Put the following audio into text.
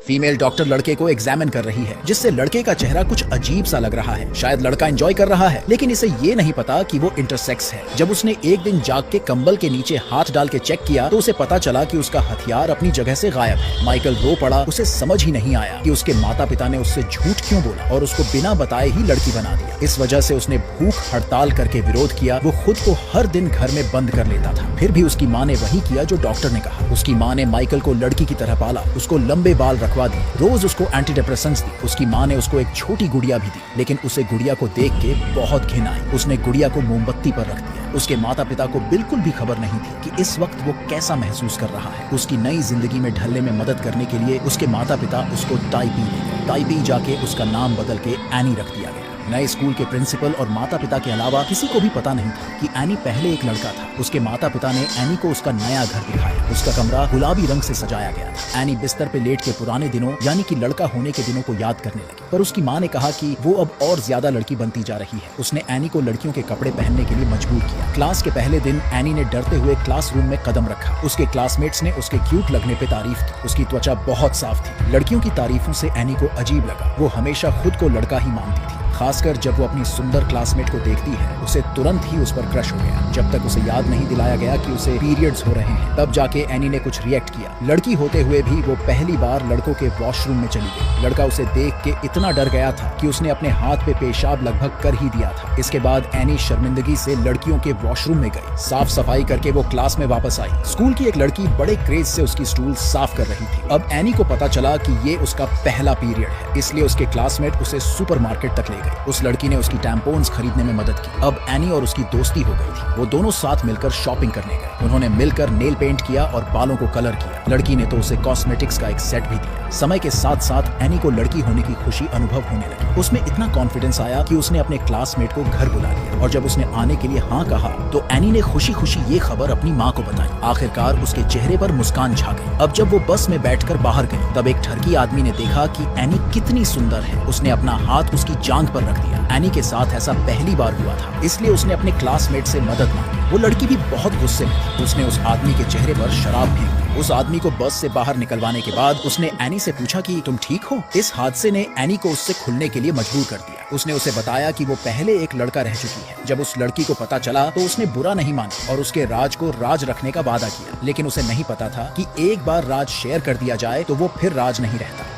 Female doctor लड़के को examine कर रही है, जिससे लड़के का चेहरा कुछ अजीब सा लग रहा है। शायद लड़का एंजॉय कर रहा है, लेकिन इसे ये नहीं पता कि वो इंटरसेक्स है। जब उसने एक दिन जाग के कंबल के नीचे हाथ डाल के चेक किया तो उसे पता चला कि उसका हथियार अपनी जगह से गायब है। माइकल रो पड़ा। उसे समझ ही नहीं आया कि उसके माता पिता ने उससे झूठ क्यों बोला और उसको बिना बताए ही लड़की बना दिया। इस वजह से उसने भूख हड़ताल करके विरोध किया। वो खुद को हर दिन घर में बंद कर लेता था। फिर भी उसकी माँ ने वही किया जो डॉक्टर ने कहा। उसकी माँ ने माइकल को लड़की की तरह पाला, उसको लंबे बाल रखवा दिए, रोज उसको एंटीडिप्रेसेंट्स दी। उसकी माँ ने उसको एक छोटी गुड़िया भी दी, लेकिन उसे गुड़िया को देख के बहुत घिन आई। उसने गुड़िया को मोमबत्ती पर रख दिया। उसके माता पिता को बिल्कुल भी खबर नहीं थी कि इस वक्त वो कैसा महसूस कर रहा है। उसकी नई जिंदगी में ढलने में मदद करने के लिए उसके माता पिता उसको टाइपी ले गए। टाइपी जाके उसका नाम बदल के एनी रख दिया गया। नए स्कूल के प्रिंसिपल और माता पिता के अलावा किसी को भी पता नहीं था कि एनी पहले एक लड़का था। उसके माता पिता ने एनी को उसका नया घर दिखाया। उसका कमरा गुलाबी रंग से सजाया गया था। एनी बिस्तर पे लेट के पुराने दिनों यानी कि लड़का होने के दिनों को याद करने लगी, पर उसकी माँ ने कहा कि वो अब और ज्यादा लड़की बनती जा रही है। उसने एनी को लड़कियों के कपड़े पहनने के लिए मजबूर किया। क्लास के पहले दिन एनी ने डरते हुए क्लासरूम में कदम रखा। उसके क्लासमेट्स ने उसके क्यूट लगने पे तारीफ की। उसकी त्वचा बहुत साफ थी। लड़कियों की तारीफों से एनी को अजीब लगा। वो हमेशा खुद को लड़का ही मानती थी, खासकर जब वो अपनी सुंदर क्लासमेट को देखती है। उसे तुरंत ही उस पर क्रश हो गया। जब तक उसे याद नहीं दिलाया गया कि उसे पीरियड्स हो रहे हैं, तब जाके एनी ने कुछ रिएक्ट किया। लड़की होते हुए भी वो पहली बार लड़कों के वॉशरूम में चली गई। लड़का उसे देख के इतना डर गया था कि उसने अपने हाथ पे पेशाब लगभग कर ही दिया था। इसके बाद एनी शर्मिंदगी से लड़कियों के वॉशरूम में गई। साफ सफाई करके वो क्लास में वापस आई। स्कूल की एक लड़की बड़े क्रेज से उसकी स्टूल साफ कर रही थी। अब एनी को पता चला कि ये उसका पहला पीरियड है, इसलिए उसके क्लासमेट उसे सुपरमार्केट तक ले गए। उस लड़की ने उसकी टैम्पोन्स खरीदने में मदद की। अब एनी और उसकी दोस्ती हो गई थी। वो दोनों साथ मिलकर शॉपिंग करने गए। उन्होंने मिलकर नेल पेंट किया और बालों को कलर किया। लड़की ने तो उसे कॉस्मेटिक्स का एक सेट भी दिया। समय के साथ साथ एनी को लड़की होने की खुशी अनुभव होने लगी। उसमें इतना कॉन्फिडेंस आया कि उसने अपने क्लासमेट को घर बुला लिया, और जब उसने आने के लिए हाँ कहा तो एनी ने खुशी खुशी ये खबर अपनी माँ को बताई। आखिरकार उसके चेहरे पर मुस्कान छा गई। अब जब वो बस में बैठकर बाहर गई, तब एक ठरकी आदमी ने देखा कि एनी कितनी सुंदर है। उसने अपना हाथ उसकी जांघ पर रख दिया। एनी के साथ ऐसा पहली बार हुआ था, इसलिए उसने अपने क्लासमेट से मदद मांगी। वो लड़की भी बहुत गुस्से में थी। उसने उस आदमी के चेहरे पर शराब फेंक दी। उस आदमी को बस से बाहर निकलवाने के बाद उसने एनी से पूछा कि तुम ठीक हो। इस हादसे ने एनी को उससे खुलने के लिए मजबूर कर दिया। उसने उसे बताया कि वो पहले एक लड़का रह चुकी है। जब उस लड़की को पता चला तो उसने बुरा नहीं माना और उसके राज को राज रखने का वादा किया, लेकिन उसे नहीं पता था कि एक बार राज शेयर कर दिया जाए तो वो फिर राज नहीं रहता।